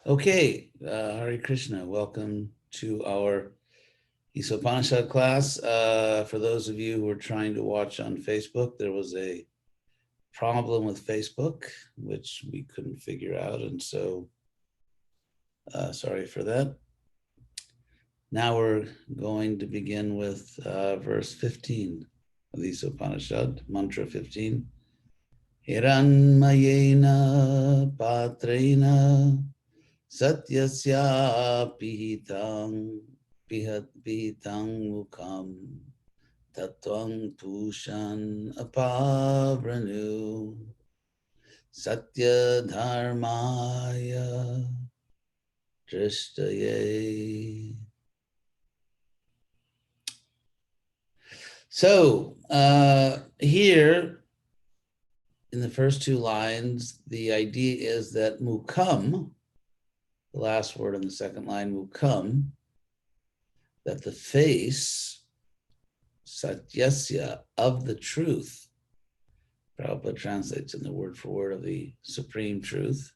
Okay, Hare Krishna. Welcome to our Isopanishad class. For those of you who are trying to watch on Facebook, there was a problem with Facebook, which we couldn't figure out. And so, sorry for that. Now we're going to begin with verse 15 of the Isopanishad, mantra 15. Hiranmayena patrena Satyasya pihitang mukham tattvang pushan apavranu satya dharmaya drishtaye. So here in the first two lines, the idea is that mukham, the last word in the second line, mukham, that the face, satyasya, of the truth, Prabhupada translates in the word for word of the supreme truth,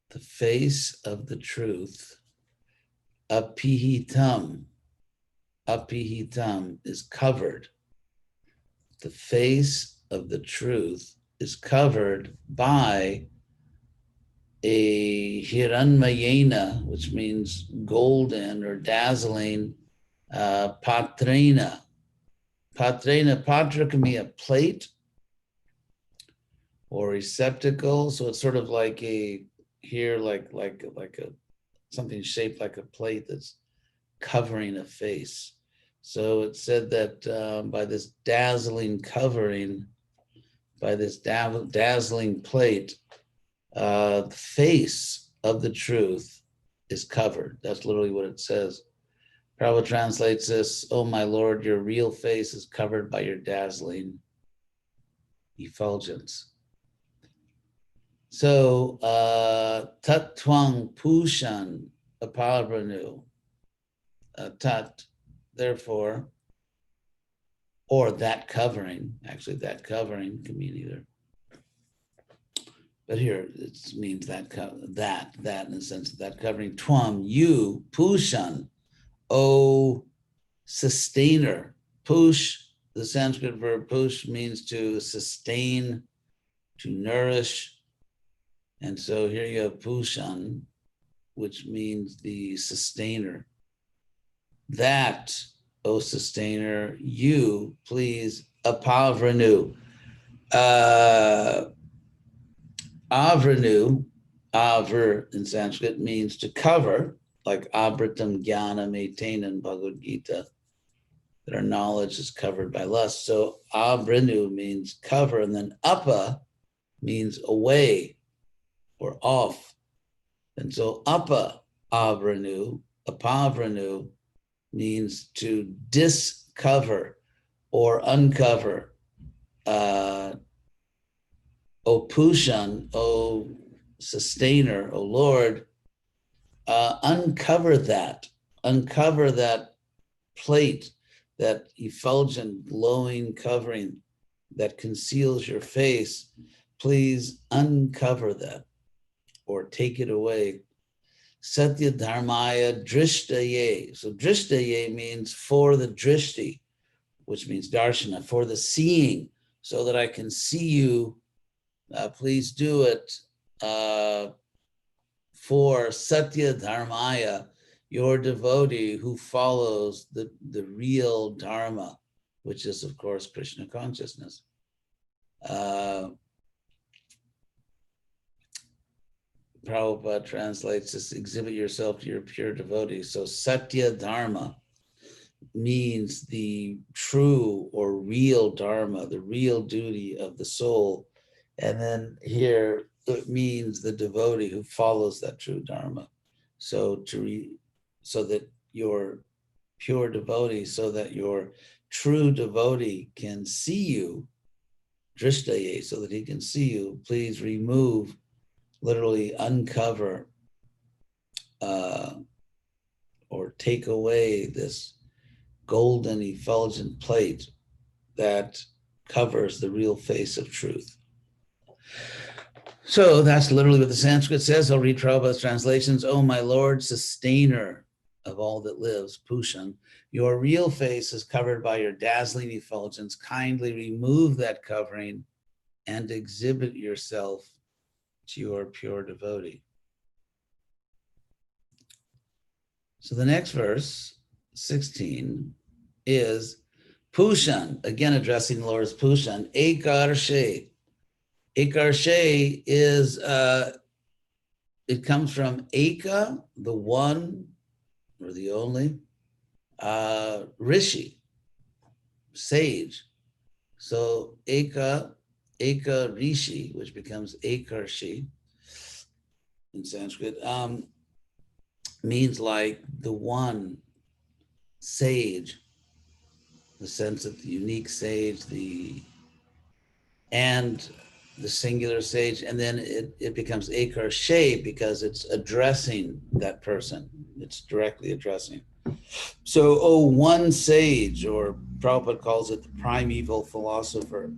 the face of the truth, apihitam is covered. The face of the truth is covered by a hiranmayena, which means golden or dazzling, patrena. Patra can be a plate or receptacle. So it's sort of like a something shaped like a plate that's covering a face. So it said that by this dazzling covering, by this dazzling plate, the face of the truth is covered. That's literally what it says. Prabhupada translates this, "Oh my Lord, your real face is covered by your dazzling effulgence." So, tattvang pushan apavranu, tat, therefore, or that covering, actually that covering can mean either. But here it means that in the sense of that covering, twam, you, pushan, O sustainer. Push, the Sanskrit verb push means to sustain, to nourish. And so here you have pushan, which means the sustainer. That, O sustainer, you please apavranu. Avranu, avr in Sanskrit means to cover, like abritam jnanam etena in Bhagavad Gita, that our knowledge is covered by lust. So avranu means cover, and then apa means away or off. And so apa avranu, apavranu means to discover or uncover. O Pushan, O Sustainer, O Lord, uncover that plate, that effulgent, glowing covering that conceals your face. Please uncover that or take it away. Satya Dharmaya Drishtaye. So Drishtaye means for the drishti, which means darshana, for the seeing, so that I can see you. Please do it for Satya Dharmaya, your devotee who follows the real Dharma, which is, of course, Krishna consciousness. Prabhupada translates this, exhibit yourself to your pure devotee. So Satya Dharma means the true or real Dharma, the real duty of the soul. And then here it means the devotee who follows that true Dharma. So so that your pure devotee, so that your true devotee can see you, drishtaye, so that he can see you, please remove, literally uncover, or take away this golden effulgent plate that covers the real face of truth. So that's literally what the Sanskrit says. I'll read Prabhupada's translations. Oh, my Lord, sustainer of all that lives, Pushan, your real face is covered by your dazzling effulgence. Kindly remove that covering and exhibit yourself to your pure devotee. So the next verse, 16, is Pushan, again addressing the Lord as Pushan, Ekarshe. Ekarshe is, it comes from Eka, the one or the only, Rishi, sage. So Eka Rishi, which becomes Ekarshi in Sanskrit, means like the one sage, the sense of the unique sage, and the singular sage, and then it becomes Akar She because it's addressing that person. It's directly addressing. So, oh, one sage, or Prabhupada calls it the primeval philosopher.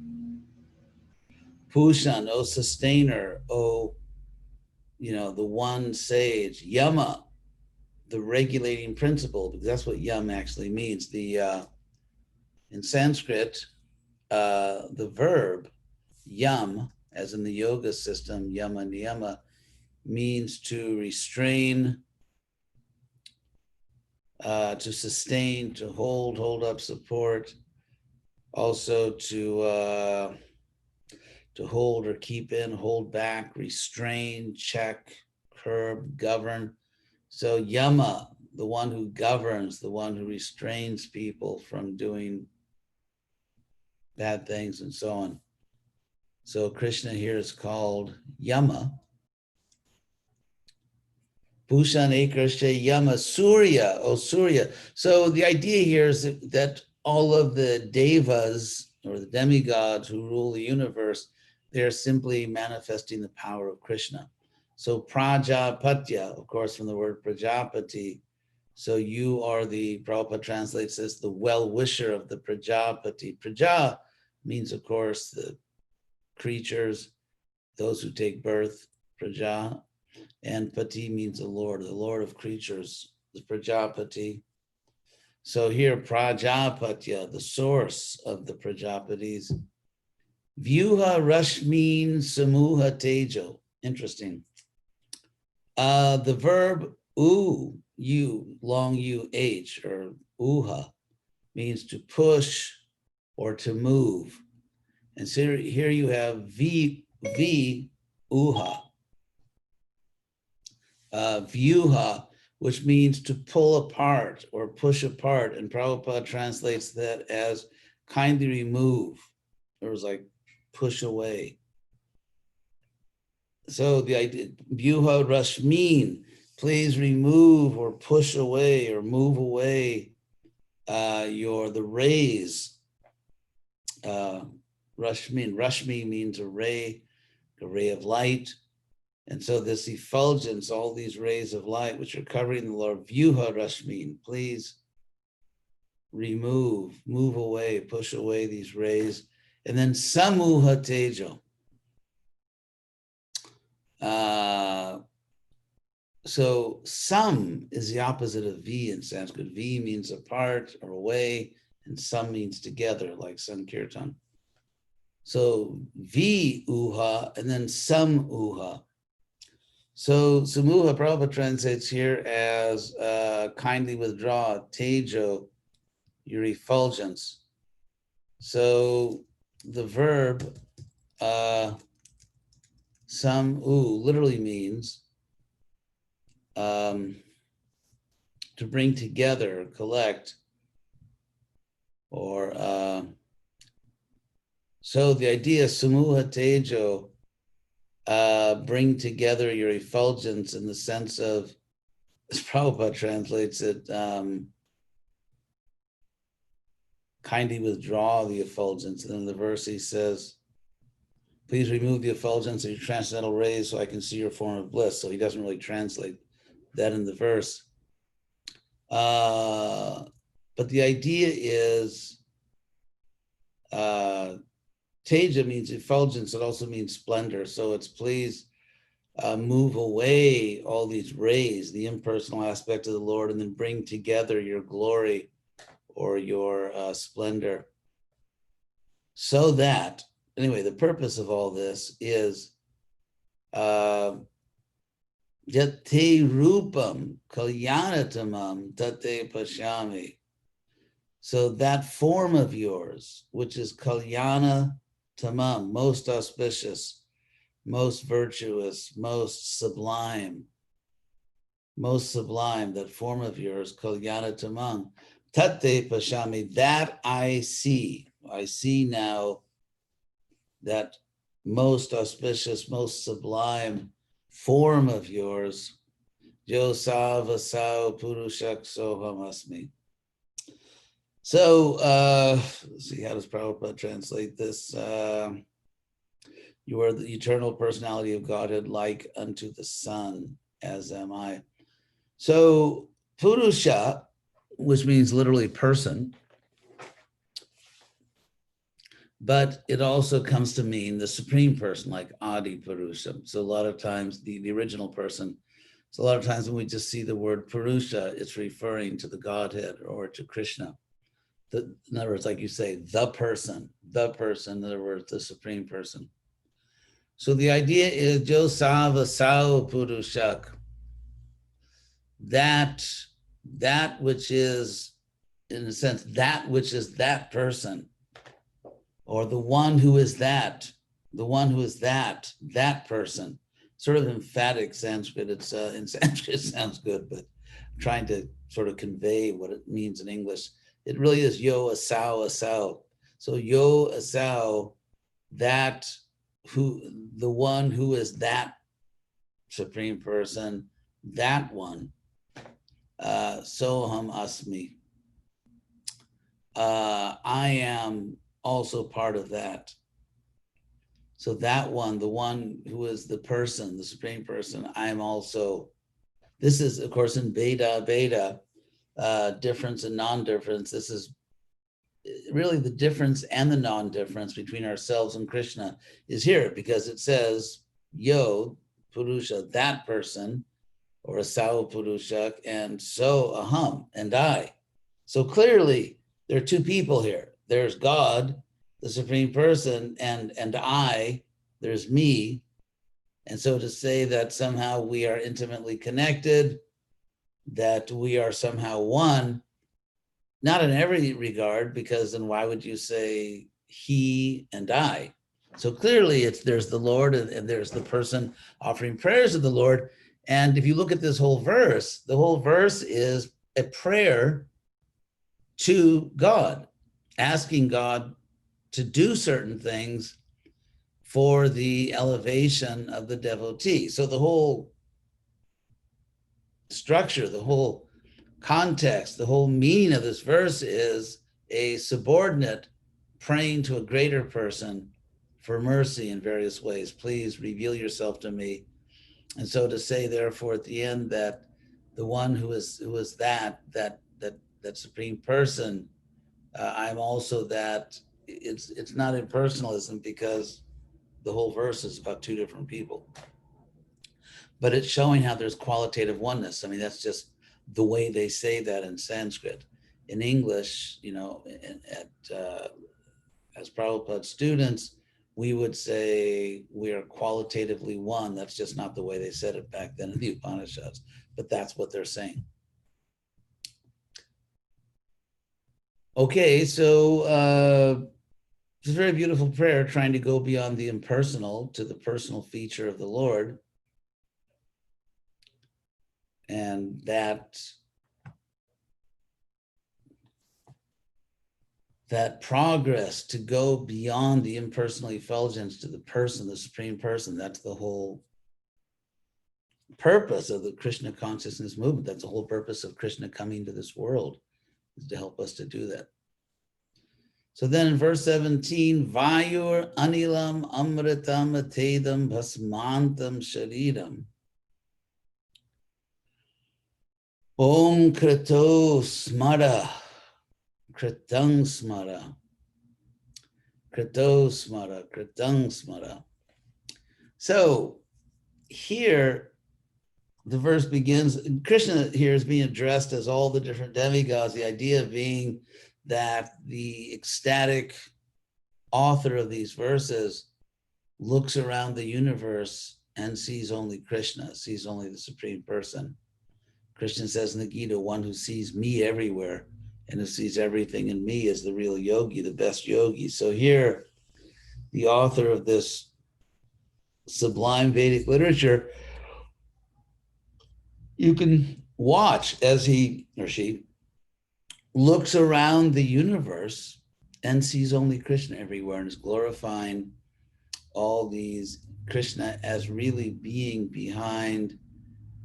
Pushan, oh, sustainer, oh, the one sage. Yama, the regulating principle, because that's what yam actually means. In Sanskrit, the verb yam, as in the yoga system, yama niyama, means to restrain, to sustain, to hold up, support, also to hold or keep in, hold back, restrain, check, curb, govern. So yama, the one who governs, the one who restrains people from doing bad things and so on. So Krishna here is called Yama. Bhushan Ekrashe Yama Surya, oh Surya. So the idea here is that all of the devas or the demigods who rule the universe, they're simply manifesting the power of Krishna. So Prajapatya, of course, from the word Prajapati. So you are the, Prabhupada translates as the well-wisher of the Prajapati. Praja means, of course, the creatures, those who take birth, Praja, and Pati means the Lord of creatures, the Prajapati. So here, Prajapatya, the source of the Prajapatis. Vyuha Rashmin Samuha Tejo. Interesting. The verb long U, H, or uha, means to push or to move. And so here you have uha. Vyuha, which means to pull apart or push apart. And Prabhupada translates that as kindly remove. It was like push away. So the idea, Vyuha Rashmin, please remove or push away or move away the rays. Rashmi means a ray of light. And so this effulgence, all these rays of light, which are covering the Lord, Vyuha Rashmin, please move away, push away these rays. And then Samuha Tejo. So sam is the opposite of V in Sanskrit. V means apart or away, and sam means together, like Sankirtan. So V uha, and then sam uha. So Samuha Prabhupada translates here as kindly withdraw, tejo, your effulgence. So the verb literally means to bring together, collect, or so the idea Samuha Tejo, bring together your effulgence in the sense of, as Prabhupada translates it, kindly withdraw the effulgence. And in the verse he says, please remove the effulgence of your transcendental rays so I can see your form of bliss. So he doesn't really translate that in the verse. But the idea is Teja means effulgence. It also means splendor. So it's please move away all these rays, the impersonal aspect of the Lord, and then bring together your glory or your splendor. So that, anyway, the purpose of all this is yate rupam kalyanatamam tate pashami. So that form of yours, which is kalyana tamam, most auspicious, most virtuous, most sublime, that form of yours, kalyana tamam, tate pashami, that I see. I see now that most auspicious, most sublime form of yours, Yosa Vasau Purushak Soham Asmi. So, let's see, how does Prabhupada translate this? You are the eternal personality of Godhead, like unto the sun, as am I. So, Purusha, which means literally person, but it also comes to mean the supreme person, like Adi Purusha. So a lot of times the original person, so a lot of times when we just see the word Purusha, it's referring to the Godhead or to Krishna. In other words, like you say, the person, in other words, the supreme person. So the idea is Josava Sao Purushak, that which is, in a sense, that which is that person, or the one who is that person. Sort of emphatic Sanskrit. It's in Sanskrit it sounds good, but I'm trying to sort of convey what it means in English. It really is yo asau asau. So yo asau, that who, the one who is that supreme person, that one. Soham asmi. I am also part of that. So that one, the one who is the person, the supreme person, I am also. This is, of course, in Veda, difference and non-difference. This is really the difference and the non-difference between ourselves and Krishna is here, because it says, yo, Purusha, that person, or Asau Purusha, and so aham, and I. So clearly, there are two people here. There's God, the supreme person, and I, there's me. And so to say that somehow we are intimately connected, that we are somehow one, not in every regard, because then why would you say he and I? So clearly there's the Lord and there's the person offering prayers to the Lord. And if you look at this whole verse, the whole verse is a prayer to God, asking God to do certain things for the elevation of the devotee. So the whole structure, the whole context, the whole meaning of this verse is a subordinate praying to a greater person for mercy in various ways. Please reveal yourself to me. And so to say, therefore, at the end, that the one who is that supreme person, I'm also that. It's not impersonalism, because the whole verse is about two different people. But it's showing how there's qualitative oneness. I mean, that's just the way they say that in Sanskrit. In English, as Prabhupada students, we would say we are qualitatively one. That's just not the way they said it back then in the Upanishads, but that's what they're saying. Okay, so it's a very beautiful prayer, trying to go beyond the impersonal to the personal feature of the Lord. And that progress to go beyond the impersonal effulgence to the person, the supreme person, that's the whole purpose of the Krishna consciousness movement. That's the whole purpose of Krishna coming to this world, is to help us to do that. So then in verse 17, Vayur anilam amritam atedam bhasmantam shariram. Om krito smara, kritang smara. Krito smara, kritang smara. So here, the verse begins, Krishna here is being addressed as all the different demigods, the idea being that the ecstatic author of these verses looks around the universe and sees only Krishna, sees only the Supreme Person. Krishna says in the Gita, one who sees me everywhere and who sees everything in me is the real yogi, the best yogi. So here, the author of this sublime Vedic literature, you can watch as he or she looks around the universe and sees only Krishna everywhere and is glorifying all these Krishna as really being behind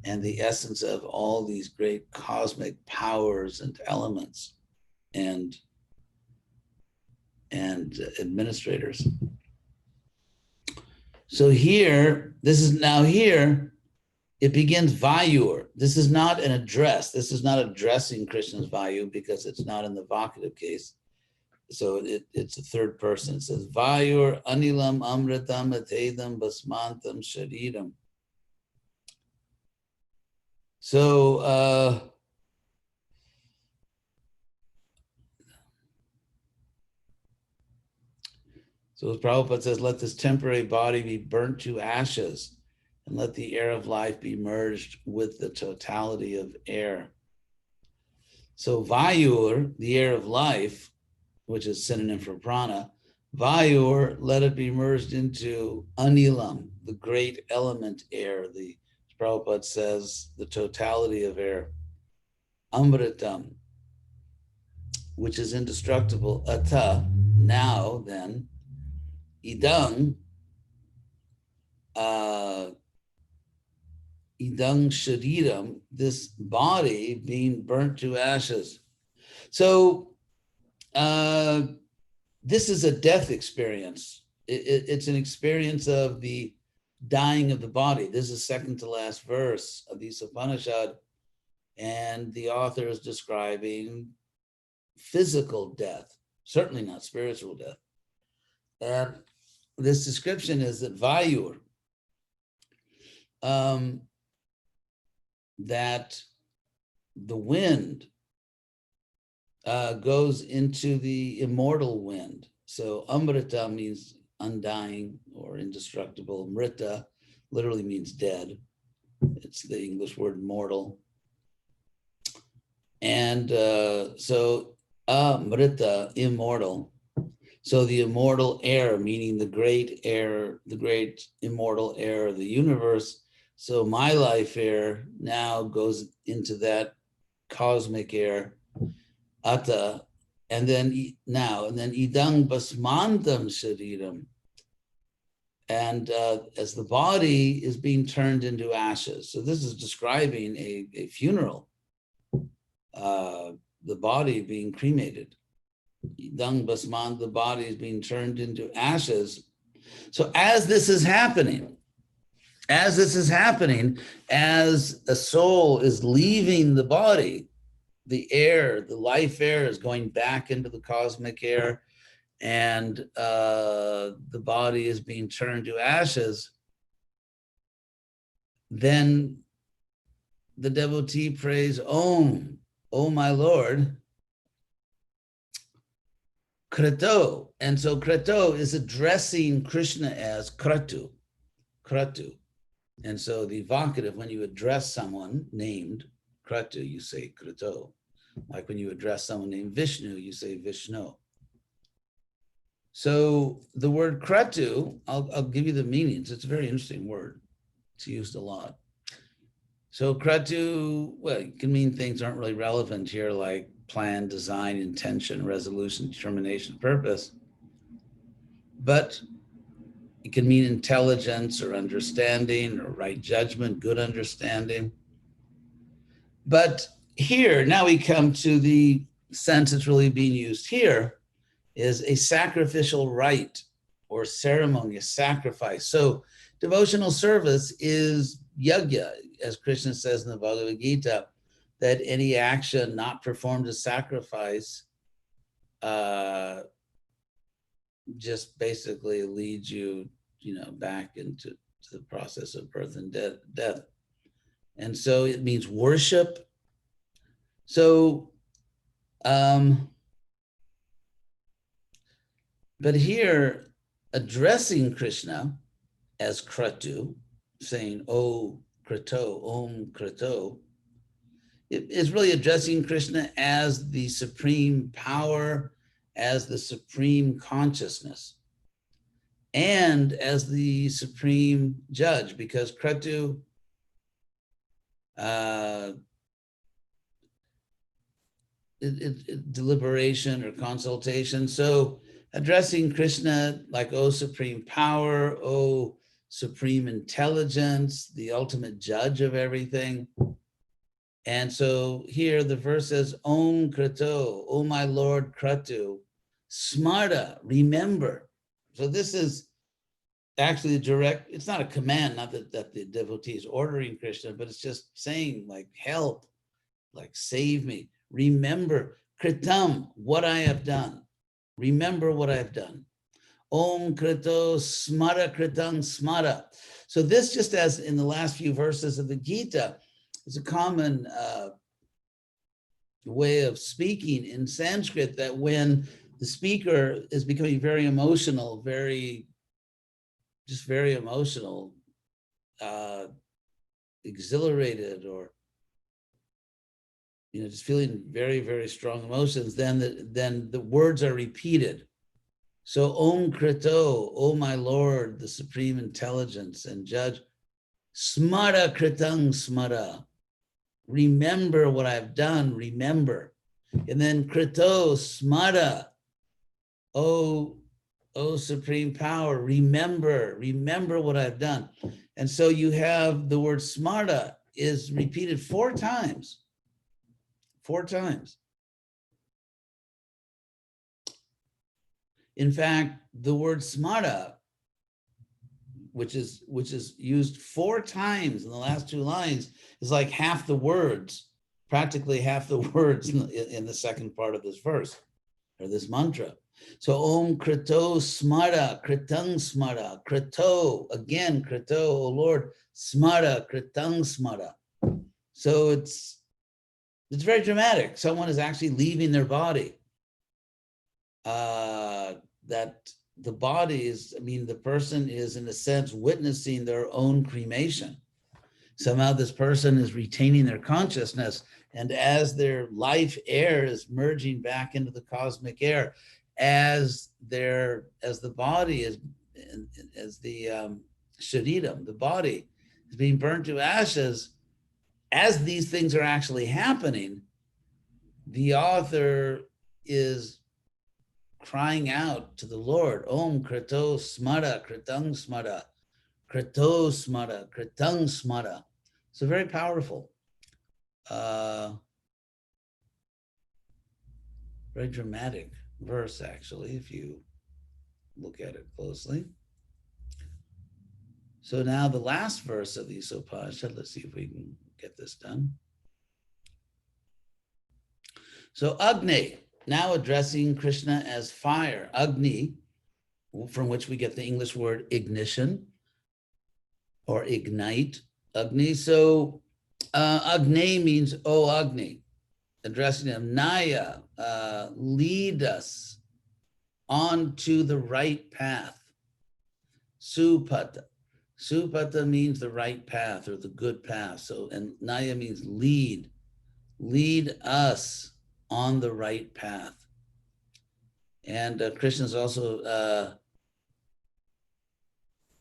and the essence of all these great cosmic powers and elements and administrators. So here, it begins Vayur. This is not an address. This is not addressing Krishna's Vayu because it's not in the vocative case. So it's a third person. It says Vayur Anilam Amritam Atedam Basmantam Shariram. So as Prabhupada says, let this temporary body be burnt to ashes and let the air of life be merged with the totality of air. So Vayur, the air of life, which is synonym for prana, Vayur, let it be merged into Anilam, the great element air, the Prabhupada says, the totality of air. Amritam, which is indestructible, Ata, now then, Idang, Idang Shariram, this body being burnt to ashes. So this is a death experience. It's an experience of the dying of the body. This is second to last verse of the Isopanishad, and the author is describing physical death, certainly not spiritual death. And this description is that Vayur, that the wind goes into the immortal wind. So Amrita means undying or indestructible. Mrita literally means dead. It's the English word mortal. And so Amrita, immortal. So the immortal air, meaning the great air, the great immortal air of the universe. So my life air now goes into that cosmic air, Ata, and then idang basmantam shariram. And as the body is being turned into ashes. So this is describing a funeral, the body being cremated. Idang basman, the body is being turned into ashes. So as this is happening, as a soul is leaving the body, the air, the life air is going back into the cosmic air, and the body is being turned to ashes, then the devotee prays, Om, O my Lord, Krato. And so Krato is addressing Krishna as Kratu. And so the vocative, when you address someone named Kratu, you say Krato. Like when you address someone named Vishnu, you say Vishnu. So the word Kratu, I'll give you the meanings. It's a very interesting word. It's used a lot. So Kratu, well, it can mean things aren't really relevant here, like plan, design, intention, resolution, determination, purpose. But it can mean intelligence or understanding or right judgment, good understanding. But here, now we come to the sense it's really being used here, is a sacrificial rite or ceremony, a sacrifice. So devotional service is yajna, as Krishna says in the Bhagavad Gita, that any action not performed as sacrifice just basically leads you, back into the process of birth and death. And so it means worship. So, but here, addressing Krishna as Kratu, saying, "Oh Krato, Om Krato," it is really addressing Krishna as the supreme power, as the supreme consciousness, and as the supreme judge, because Kratu deliberation or consultation. So addressing Krishna like, "Oh, supreme power, oh, supreme intelligence, the ultimate judge of everything." And so here the verse says, "Om Krato, oh my Lord Kratu, smarta, remember." So this is actually a direct, it's not a command, not that the devotee is ordering Krishna, but it's just saying like, help, like save me. Remember, Kritam, what I have done. Remember what I have done. Om Krito Smara Kritam Smara. So this, just as in the last few verses of the Gita, is a common way of speaking in Sanskrit, that when the speaker is becoming very emotional, very emotional, exhilarated, or just feeling very, very strong emotions, then the words are repeated. So Om Krito, oh my Lord, the supreme intelligence and judge, Smara Kritang Smara, remember what I've done, remember. And then Krito Smara, oh supreme power, remember what I've done. And so you have the word Smara is repeated 4 times. 4 times. In fact, the word smara, which is used 4 times in the last 2 lines, is like half the words, practically half the words in the second part of this verse, or this mantra. So Om Krito Smara, Kritang Smara, Krito, again, Krito, oh Lord, Smara, Kritang Smara. So it's very dramatic. Someone is actually leaving their body. That the body is, the person is in a sense witnessing their own cremation. Somehow this person is retaining their consciousness, and as their life air is merging back into the cosmic air, as the body is, as the shariram, the body is being burnt to ashes, as these things are actually happening, the author is crying out to the Lord, Om Krito Smara, Kritang Smara, Krito Smara, Kritang Smara. So very powerful. Very dramatic verse, actually, if you look at it closely. So now the last verse of the Isopanishad, let's see if we can get this done. So Agni, now addressing Krishna as fire. Agni, from which we get the English word ignition or ignite. Agni. So Agni means, oh Agni, addressing him. Naya, lead us onto the right path. Supata. Supata means the right path or the good path. So, and Naya means lead. Lead us on the right path. And Krishna's also,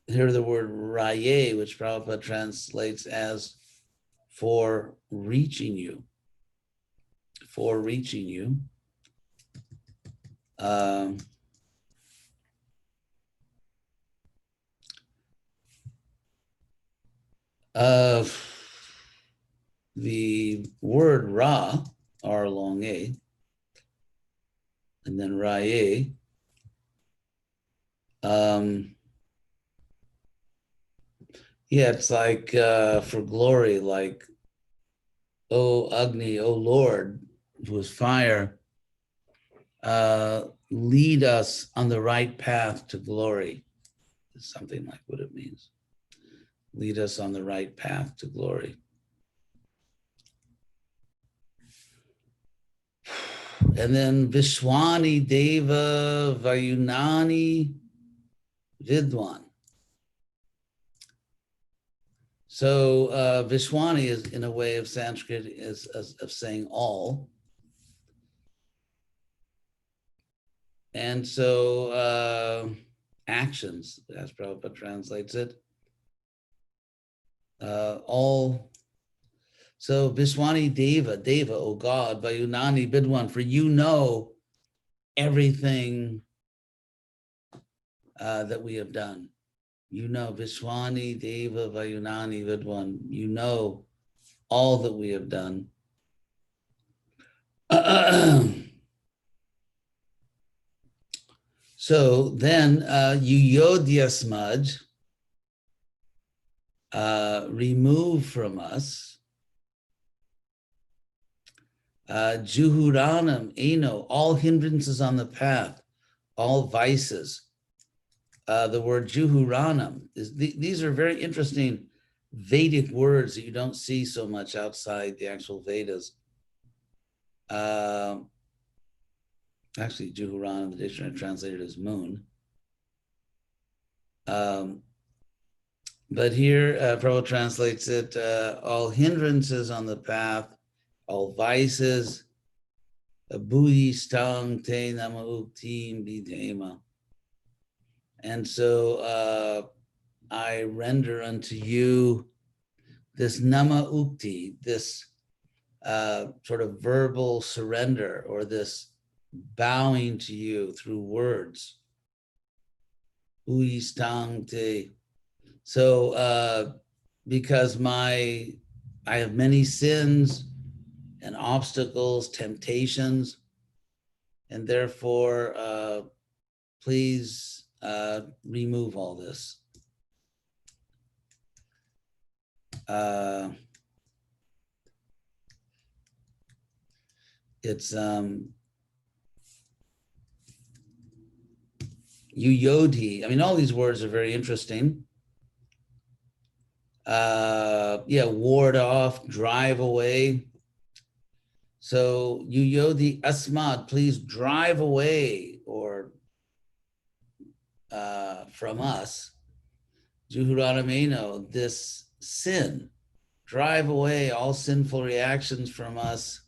here the word raye, which Prabhupada translates as for reaching you. For reaching you. The word ra, R long A, and then raye, yeah, it's like for glory, like, oh Agni, oh Lord, who is fire, lead us on the right path to glory. It's something like what it means. Lead us on the right path to glory. And then Vishwani Deva Vayunani Vidwan. So Vishwani is, in a way of Sanskrit, is of saying all. And so actions, as Prabhupada translates it, all. So Vishwani Deva, O God, Vayunani Vidwan, for you know everything that we have done. You know, Vishwani Deva Vayunani Vidwan, you know all that we have done. So then Yudhyasmaj, remove from us Juhuranam Eno, all hindrances on the path, all vices. The word Juhuranam is these are very interesting Vedic words that you don't see so much outside the actual Vedas. Actually, Juhuranam, the dictionary translated as moon. But here, Prabhupada translates it, all hindrances on the path, all vices, Bhuhi stang te nama uktim bidhema. And so I render unto you this nama ukti, this sort of verbal surrender, or this bowing to you through words. Bhuhi stang te. So because I have many sins and obstacles, temptations, and therefore please remove all this. It's Yuyodhi. I mean, all these words are very interesting. Ward off, drive away. So Yuyodhi Asmad, please drive away, or from us, Juhuranameno, this sin. Drive away all sinful reactions from us.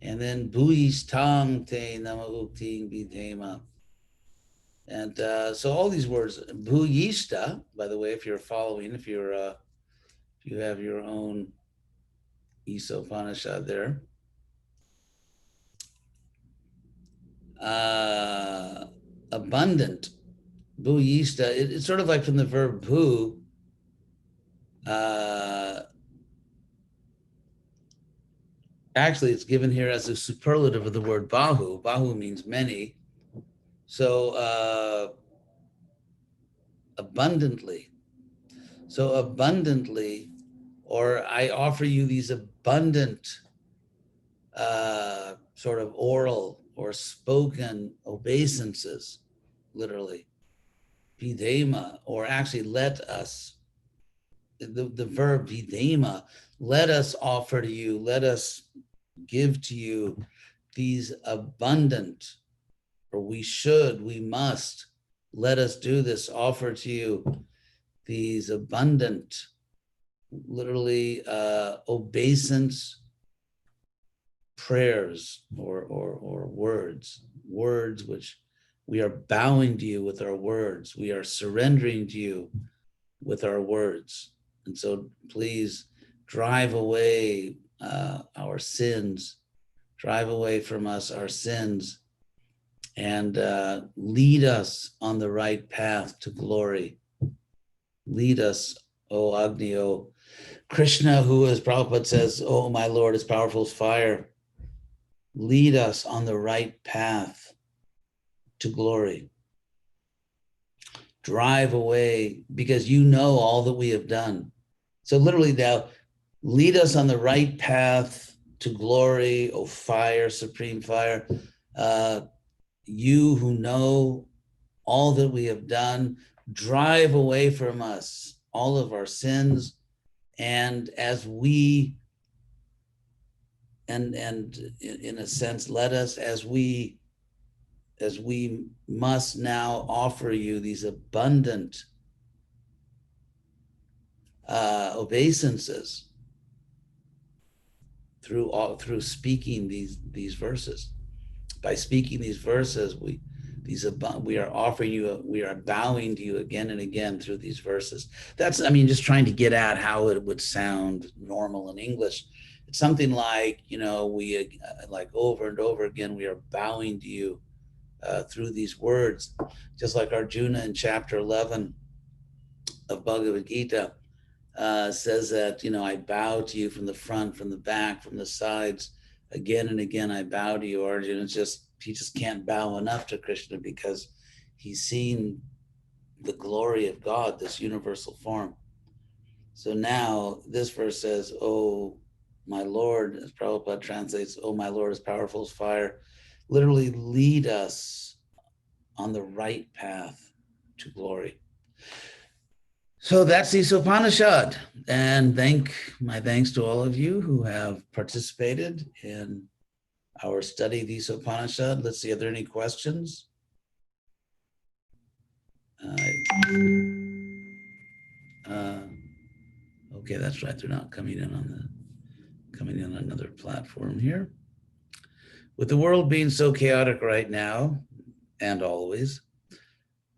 And then Bhuistang te nama ukting bidhema. And so all these words, Bhuyishta, by the way, if you're following, if you have your own Isopanishad there. Abundant, Bhuyishta, it's sort of like from the verb bhu. Actually, it's given here as a superlative of the word bahu. Bahu means many. So abundantly. So abundantly, or I offer you these abundant sort of oral or spoken obeisances, literally. Videma, or actually let us, the verb videma, let us offer to you, let us give to you these abundant, or we should, we must, let us do this, offer to you these abundant, literally obeisance prayers or words which we are bowing to you with our words. We are surrendering to you with our words. And so please drive away our sins, drive away from us our sins, and lead us on the right path to glory. Lead us, O Agni, O Krishna, who, as Prabhupada says, oh, my Lord, is powerful as fire. Lead us on the right path to glory. Drive away, because you know all that we have done. So literally now, lead us on the right path to glory, O fire, supreme fire. you who know all that we have done, drive away from us all of our sins. And as we, and in a sense, let us, as we must now offer you these abundant obeisances through speaking these verses. By speaking these verses, we are offering you, we are bowing to you again and again through these verses. That's, I mean, just trying to get at how it would sound normal in English. It's something like, we like over and over again, we are bowing to you through these words, just like Arjuna in chapter 11 of Bhagavad Gita says that, I bow to you from the front, from the back, from the sides. Again and again, I bow to you, Arjuna. He just can't bow enough to Krishna because he's seen the glory of God, this universal form. So now this verse says, oh, my Lord, as Prabhupada translates, oh, my Lord is powerful as fire. Literally lead us on the right path to glory. So that's the Isopanishad. And my thanks to all of you who have participated in our study of the Isopanishad. Let's see, are there any questions? Okay, that's right. They're not coming in on another platform here. With the world being so chaotic right now, and always,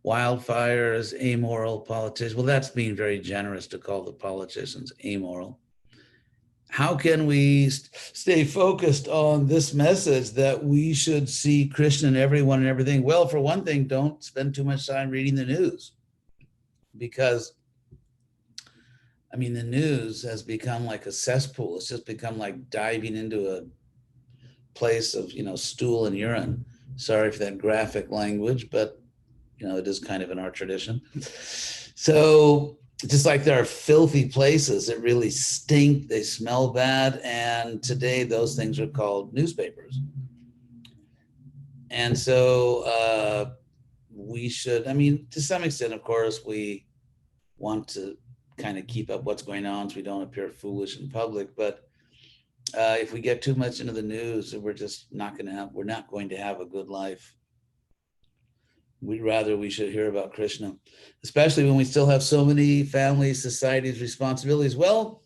wildfires, amoral politicians, well, that's being very generous to call the politicians amoral. How can we stay focused on this message that we should see Krishna in everyone and everything? Well, for one thing, don't spend too much time reading the news, because I mean, the news has become like a cesspool. It's just become like diving into a place of, stool and urine. Sorry for that graphic language, but it is kind of in our tradition. So just like there are filthy places that really stink, they smell bad, and today those things are called newspapers. And so we should, I mean, to some extent, of course, we want to kind of keep up what's going on so we don't appear foolish in public. But if we get too much into the news, we're not going to have a good life. We should hear about Krishna, especially when we still have so many families, societies, responsibilities. Well,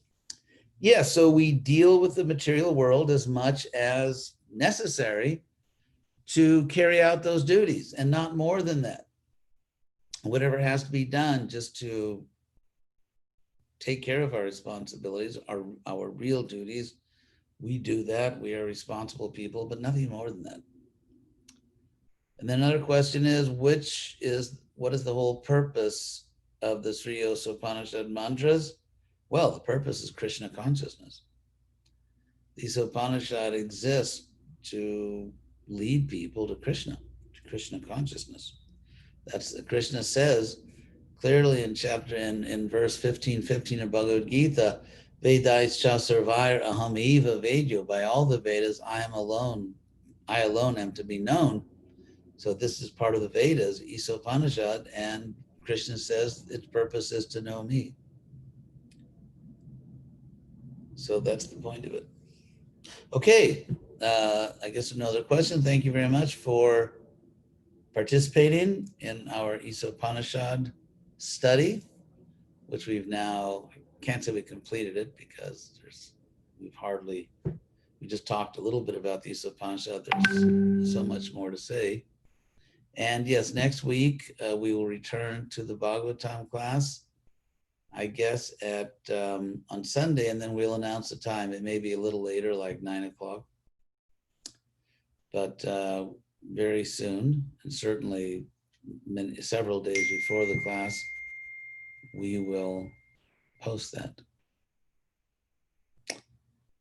yeah, so we deal with the material world as much as necessary to carry out those duties, and not more than that. Whatever has to be done just to take care of our responsibilities, our real duties, we do that. We are responsible people, but nothing more than that. And then another question is, what is the whole purpose of the Sri Isopanishad mantras? Well, the purpose is Krishna consciousness. The Isopanishad exists to lead people to Krishna consciousness. That's Krishna says clearly in verse 15 of Bhagavad Gita, Vedaischa sarvair aham eva vedyo. By all the Vedas, I alone am to be known. So this is part of the Vedas, Isopanishad, and Krishna says its purpose is to know me. So that's the point of it. Okay, I guess another question. Thank you very much for participating in our Isopanishad study, which we've now, I can't say we completed it because we just talked a little bit about the Isopanishad. There's so much more to say. And yes, next week we will return to the Bhagavatam class, I guess on Sunday, and then we'll announce the time. It may be a little later, like 9:00, but very soon, and certainly several days before the class, we will post that.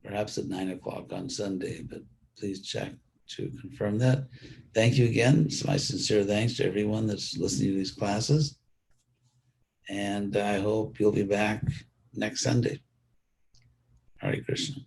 Perhaps at 9:00 on Sunday, but please check to confirm that. Thank you again. So my sincere thanks to everyone that's listening to these classes. And I hope you'll be back next Sunday. Hare Krishna.